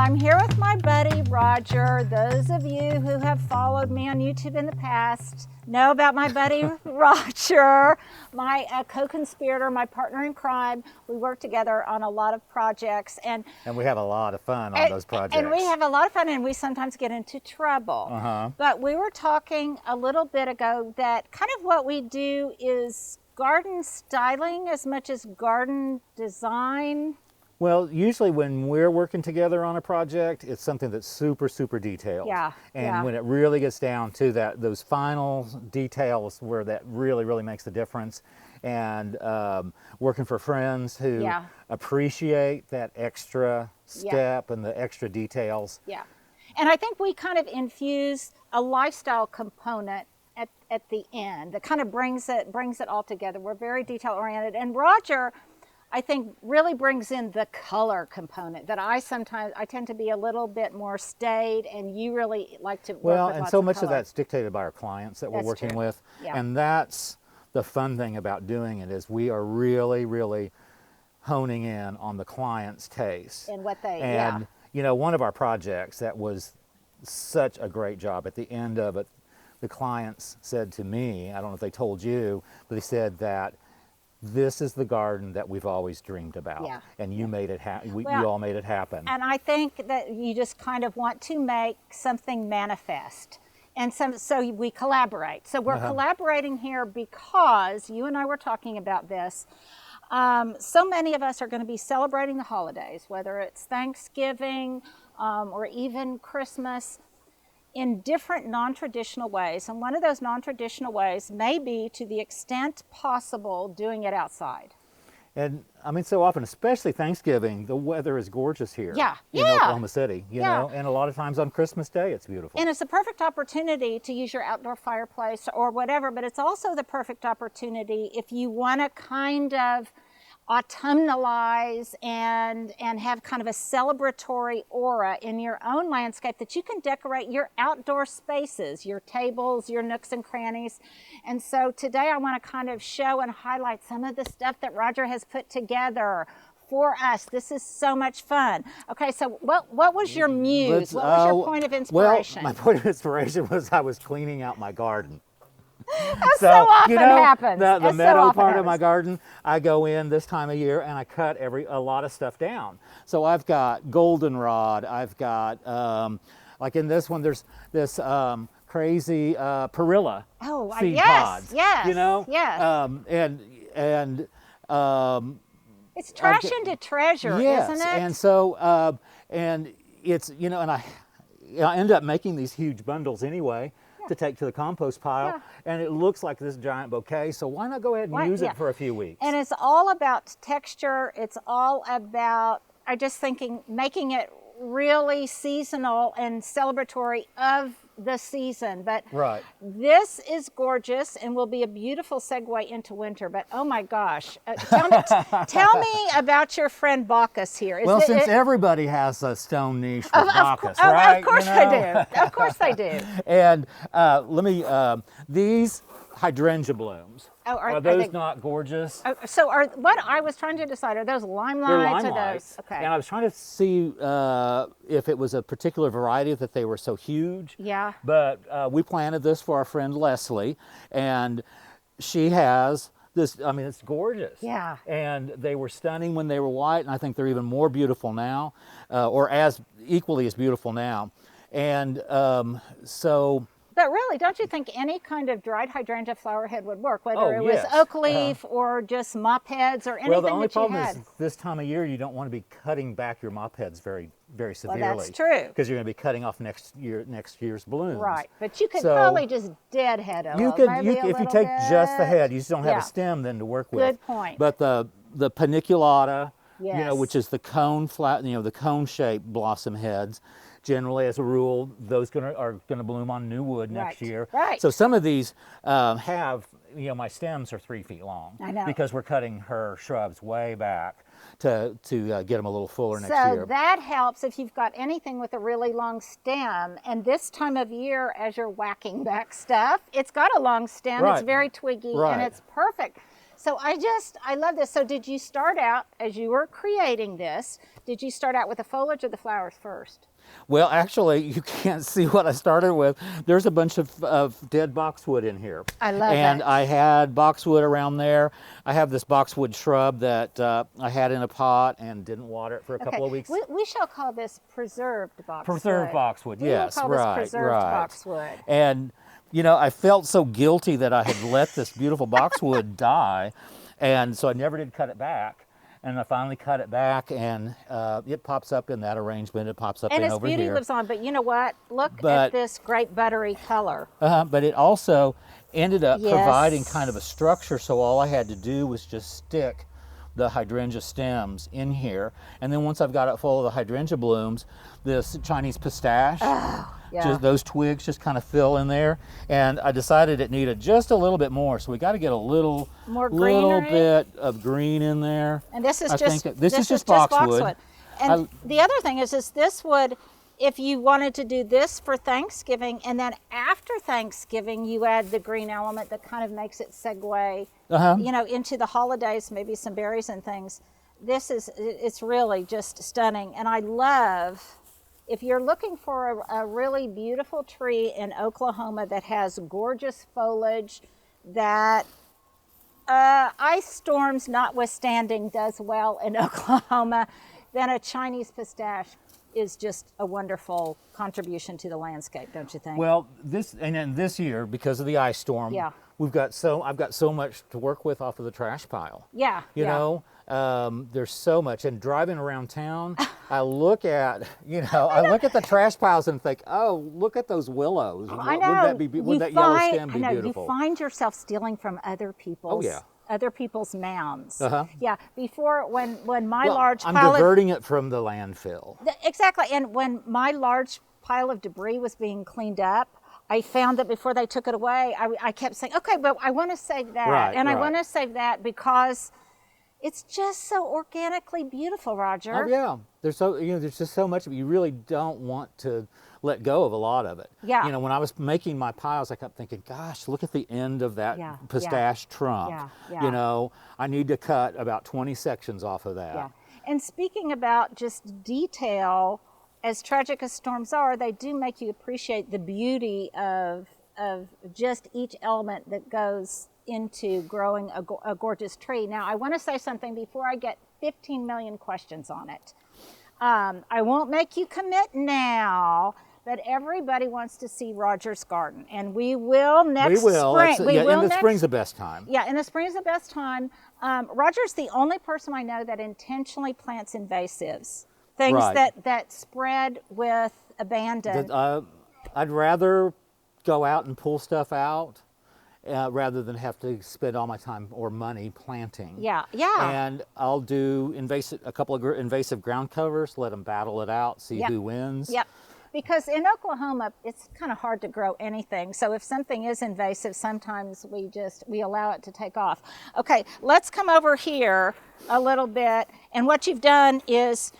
I'm here with my buddy Roger. Those of you who have followed me on YouTube in the past know about my buddy Roger, my co-conspirator, my partner in crime. We work together on a lot of projects, and we have a lot of fun on those projects. And we have a lot of fun, and we sometimes get into trouble. But we were talking a little bit ago that kind of what we do is garden styling as much as garden design. Well, usually when we're working together on a project, it's something that's super, super detailed. And when it really gets down to those final details where that really, really makes the difference, and working for friends who appreciate that extra step and the extra details. And I think we kind of infuse a lifestyle component at the end that kind of brings it all together. We're very detail oriented, and Roger, I think, really brings in the color component that I tend to be a little bit more staid, and you really like to work with and lots so of much color. of that's dictated by our clients that we're working with. And that's the fun thing about doing it, is we are really, really honing in on the client's taste. And what they, and you know, one of our projects that was such a great job, at the end of it, the clients said to me, I don't know if they told you, but they said that this is the garden that we've always dreamed about, and you made it happen. You all made it happen. And I think that you just kind of want to make something manifest, and so we collaborate. So we're collaborating here because you and I were talking about this. So many of us are going to be celebrating the holidays, whether it's Thanksgiving or even Christmas, in different non-traditional ways. And one of those non-traditional ways may be, to the extent possible, doing it outside. And I mean, so often, especially Thanksgiving, the weather is gorgeous here in Oklahoma City, you know, and a lot of times on Christmas Day, it's beautiful. And it's a perfect opportunity to use your outdoor fireplace or whatever, but it's also the perfect opportunity if you want to kind of autumnalize and have kind of a celebratory aura in your own landscape, that you can decorate your outdoor spaces, your tables, your nooks and crannies. And so today I want to kind of show and highlight some of the stuff that Roger has put together for us. This is so much fun. Okay, so what was your muse? What was your point of inspiration? Well, my point of inspiration was I was cleaning out my garden. That so often happens. The meadow part of my garden, I go in this time of year and I cut a lot of stuff down. So I've got goldenrod, I've got, like in this one, there's this crazy perilla seed pods. You know? It's trash into treasure, isn't it? And so, and it's, you know, and I end up making these huge bundles anyway, to take to the compost pile, and it looks like this giant bouquet, so why not go ahead and use it for a few weeks? And it's all about texture. It's all about, making it really seasonal and celebratory of the season. But this is gorgeous and will be a beautiful segue into winter. But oh my gosh, tell me about your friend Bacchus here. Since everybody has a stone niche with Bacchus, right? Of course they do. Of course they do. And let me, these hydrangea blooms, are those not gorgeous? So what I was trying to decide, are those limelights? They're limelights. Okay. And I was trying to see if it was a particular variety that they were so huge. Yeah. But we planted this for our friend Leslie, and she has this, I mean, it's gorgeous. Yeah. And they were stunning when they were white, and I think they're even more beautiful now, or equally as beautiful now. And so... But really, don't you think any kind of dried hydrangea flower head would work, whether it was oak leaf or just mop heads or anything that you had? Well, the only problem is this time of year, you don't want to be cutting back your mop heads very, very severely. Well, that's true. Because you're going to be cutting off next year's blooms. Right, but you could probably just deadhead it. If you take just the head, you just don't have a stem then to work with. Good point. But the paniculata, you know, which is the cone the cone-shaped blossom heads. Generally, as a rule, those are going to bloom on new wood next year. Right. So some of these have, you know, my stems are 3 feet long. I know. Because we're cutting her shrubs way back to get them a little fuller next year. So that helps if you've got anything with a really long stem. And this time of year, as you're whacking back stuff, it's got a long stem. It's very twiggy, and it's perfect. So I love this. So did you start out, as you were creating this, did you start out with the foliage or the flowers first? Well, actually, you can't see what I started with. There's a bunch of dead boxwood in here. I love it. And I had boxwood around there. I have this boxwood shrub that I had in a pot and didn't water it for a couple of weeks. We shall call this preserved boxwood. Preserved boxwood, yes, we will call this preserved boxwood. And, you know, I felt so guilty that I had let this beautiful boxwood die, and so I never did cut it back. And I finally cut it back, and it pops up in that arrangement. It pops up in over here. And its beauty lives on. But you know what? Look at this great buttery color. But it also ended up providing kind of a structure, so all I had to do was just stick the hydrangea stems in here. And then once I've got it full of the hydrangea blooms, this Chinese pistache, just those twigs just kind of fill in there. And I decided it needed just a little bit more, so we got to get a little bit of green in there. And this is just boxwood. And the other thing is this would, if you wanted to do this for Thanksgiving, and then after Thanksgiving you add the green element that kind of makes it segue, you know, into the holidays, maybe some berries and things. It's really just stunning. And I love, if you're looking for a really beautiful tree in Oklahoma that has gorgeous foliage, that ice storms notwithstanding does well in Oklahoma, then a Chinese pistache is just a wonderful contribution to the landscape, don't you think? Well, this year, because of the ice storm, I've got so much to work with off of the trash pile. Yeah. You know, there's so much. And driving around town, I look at the trash piles and think, oh, look at those willows. I know. Would that yellow stem be beautiful? You find yourself stealing from other people's. Oh, yeah. Other people's mounds. Yeah, before when my large pile I'm diverting it from the landfill. Exactly, and when my large pile of debris was being cleaned up, I found that before they took it away, I kept saying, okay, but I want to save that, I want to save that because it's just so organically beautiful, Roger. Oh yeah, there's just so much of it. You really don't want to let go of a lot of it. Yeah. You know, when I was making my piles, I kept thinking, gosh, look at the end of that pistache trunk. You know, I need to cut about 20 sections off of that. Yeah. And speaking about just detail, as tragic as storms are, they do make you appreciate the beauty of just each element that goes into growing a gorgeous tree. Now, I want to say something before I get 15 million questions on it. I won't make you commit now, but everybody wants to see Roger's garden, and we will next spring. In the spring's the best time. Yeah, in the spring's the best time. Roger's the only person I know that intentionally plants invasives, things that spread with abandon. I'd rather go out and pull stuff out rather than have to spend all my time or money planting. Yeah. And I'll do a couple of invasive ground covers, let them battle it out, see who wins. Yep. Because in Oklahoma, it's kind of hard to grow anything. So if something is invasive, sometimes we allow it to take off. Okay, let's come over here a little bit. And what you've done is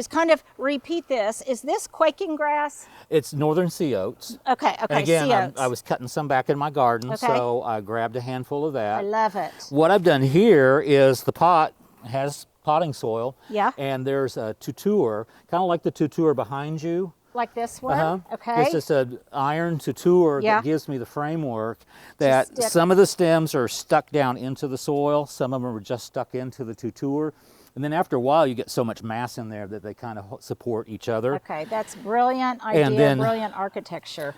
kind of repeat this. Is this quaking grass? It's northern sea oats. Okay, and again, sea oats. I was cutting some back in my garden, so I grabbed a handful of that. I love it. What I've done here is the pot has potting soil. Yeah. And there's a tutor, kind of like the tutor behind you. Like this one? Okay. It's just an iron tutor that gives me the framework that some of the stems are stuck down into the soil, some of them are just stuck into the tutor. And then after a while, you get so much mass in there that they kind of support each other. Okay, that's brilliant idea, brilliant architecture.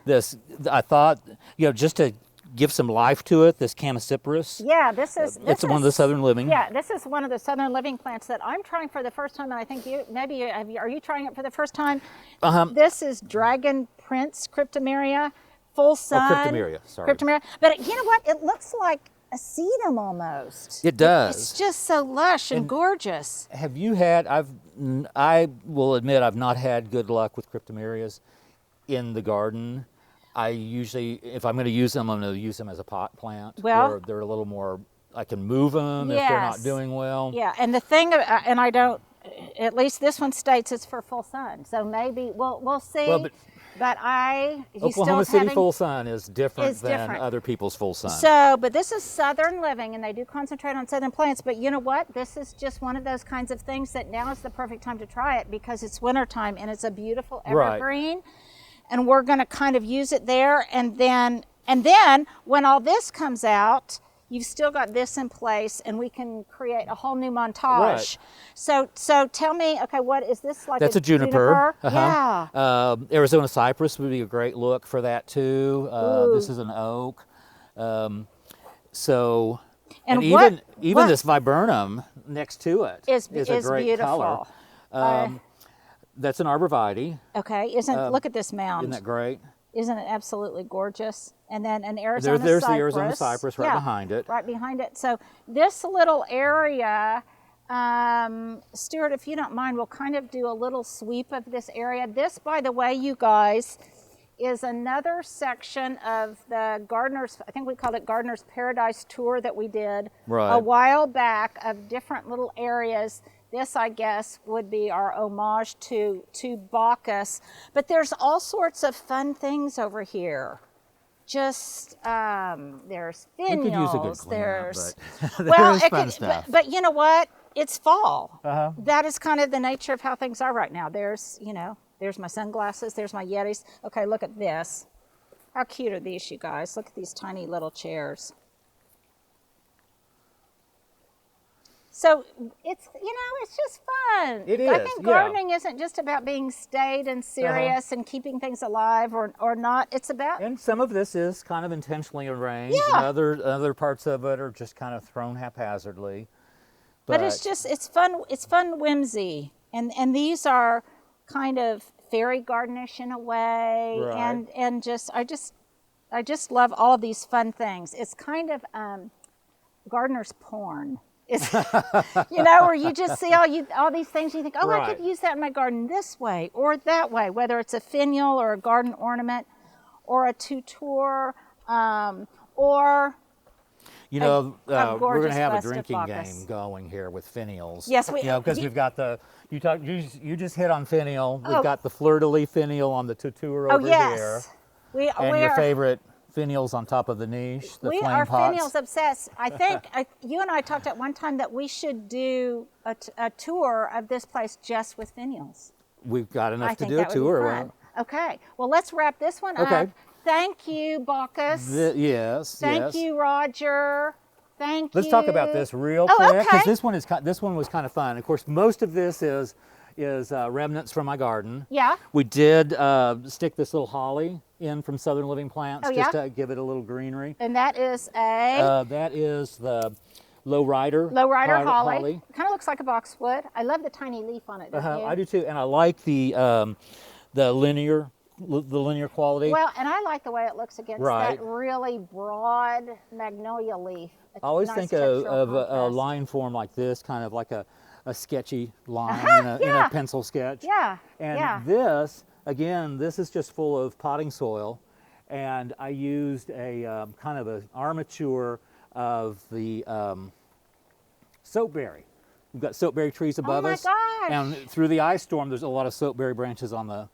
I thought, just to give some life to it, this Chamaecyparis. Yeah, it's one of the Southern Living. Yeah, this is one of the Southern Living plants that I'm trying for the first time, and I think are you trying it for the first time? This is Dragon Prince Cryptomeria, full sun. Oh, Cryptomeria, sorry. Cryptomeria, but you know what? It looks like a sedum almost. It does. It's just so lush and gorgeous. Have you had? I will admit I've not had good luck with Cryptomerias in the garden. I usually, if I'm going to use them, I'm going to use them as a pot plant. Well, where they're a little more, I can move them if they're not doing well. Yeah, and the thing, and I don't, at least this one states it's for full sun. So maybe we'll see. Well, but But Oklahoma City full sun is different than other people's full sun. So, but this is Southern living, and they do concentrate on Southern plants. But you know what? This is just one of those kinds of things that now is the perfect time to try it because it's wintertime and it's a beautiful evergreen. Right. And we're going to kind of use it there. And then when all this comes out, you've still got this in place, and we can create a whole new montage. Right. So tell me, okay, what is this like? That's a juniper. Yeah. Arizona cypress would be a great look for that too. This is an oak. And even this viburnum next to it is a great beautiful color. That's an arborvitae. Okay, look at this mound. Isn't that great? Isn't it absolutely gorgeous? And then an Arizona cypress. There's the Arizona cypress right behind it. Right behind it. So this little area, Stuart, if you don't mind, we'll kind of do a little sweep of this area. This, by the way, you guys, is another section of the Gardener's, I think we called it Gardener's Paradise tour that we did a while back of different little areas. This, I guess, would be our homage to Bacchus. But there's all sorts of fun things over here. Just, there's finials. We could use a good cleanup, but fun stuff. But you know what? It's fall. That is kind of the nature of how things are right now. There's my sunglasses. There's my Yetis. Okay, look at this. How cute are these, you guys? Look at these tiny little chairs. So it's just fun. It is. I think gardening isn't just about being staid and serious and keeping things alive or not. It's about. And some of this is kind of intentionally arranged. Yeah. And other parts of it are just kind of thrown haphazardly. But it's fun. It's fun whimsy, and these are kind of fairy gardenish in a way, and I just love all of these fun things. It's kind of gardener's porn. Where you just see all these things, you think, I could use that in my garden this way or that way, whether it's a finial or a garden ornament or a tutor or we're going to have a drinking game going here with finials. Yes, we because we've got you just hit on finial. We've got the fleur-de-lis finial on the tutor over here. And your favorite finials on top of the niche, the flame pots. We are finials obsessed. I think you and I talked at one time that we should do a tour of this place just with finials. We've got enough to do a tour. Okay. Well, let's wrap this one up. Thank you, Bacchus. Yes. Thank you, Roger. Thank you. Let's talk about this real quick because this one was kind of fun. Of course, most of this is remnants from my garden. Yeah. We did stick this little holly in from Southern Living Plants just to give it a little greenery. And that is that is the lowrider holly. Kind of looks like a boxwood. I love the tiny leaf on it. I do too, and I like the linear quality. Well, and I like the way it looks against that really broad magnolia leaf. I always think of a line form like this, kind of like a sketchy line in a pencil sketch. Yeah. And this, again, this is just full of potting soil, and I used a kind of an armature of the soapberry. We've got soapberry trees above us. And through the ice storm, there's a lot of soapberry branches on the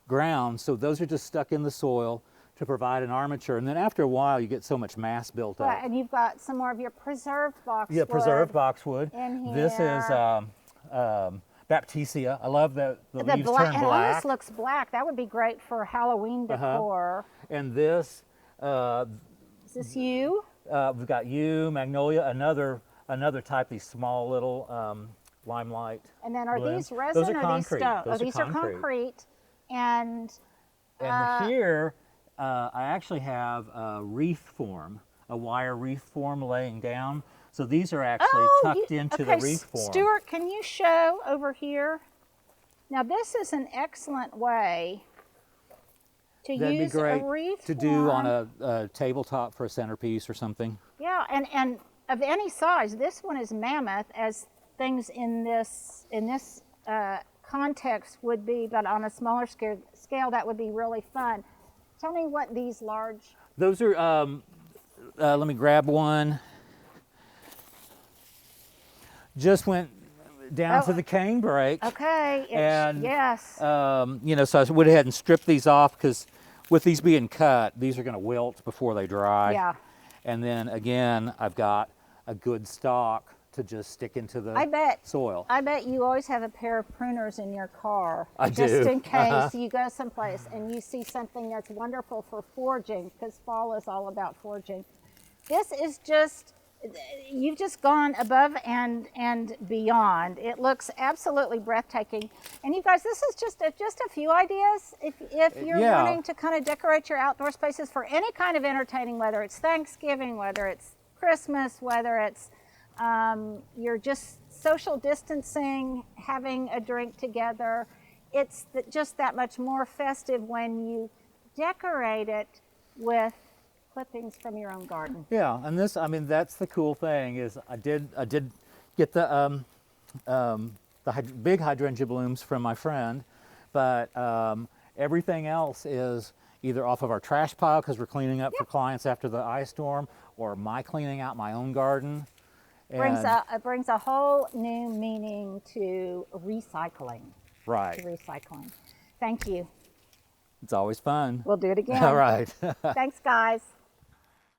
ground, so those are just stuck in the soil to provide an armature, and then after a while you get so much mass built up. And you've got some more of your preserved boxwood. Yeah, preserved boxwood. In here. This is Baptisia. I love that the leaves turn black. It almost looks black. That would be great for Halloween decor. And this. Is this yew? We've got yew, magnolia, another type. These small little limelight. And then are these resin or concrete. These stone? These are concrete. And here. I actually have a wreath form, a wire wreath form laying down. So these are actually tucked into the wreath form. Stuart, can you show over here? Now this is an excellent way to use a wreath to do on a tabletop for a centerpiece or something. Yeah, and of any size. This one is mammoth, as things in this context would be, but on a smaller scale that would be really fun. Tell me what these large... Those are, let me grab one. Just went, down to the cane brake. Okay. And yes. you know, so I went ahead and stripped these off because with these being cut, these are going to wilt before they dry. Yeah. And then again, I've got a good stock to just stick into the soil. I bet you always have a pair of pruners in your car. I just do. in case you go someplace and you see something that's wonderful for foraging, because fall is all about foraging. This is just, you've just gone above and beyond. It looks absolutely breathtaking. And you guys, this is just a few ideas. If you're wanting to kind of decorate your outdoor spaces for any kind of entertaining, whether it's Thanksgiving, whether it's Christmas, whether it's you're just social distancing, having a drink together, it's just that much more festive when you decorate it with clippings from your own garden. Yeah, and this, I mean, that's the cool thing is I did get the big hydrangea blooms from my friend, but everything else is either off of our trash pile because we're cleaning up for clients after the ice storm, or my cleaning out my own garden. It brings a whole new meaning to recycling. Right. To recycling. Thank you. It's always fun. We'll do it again. All right. Thanks, guys.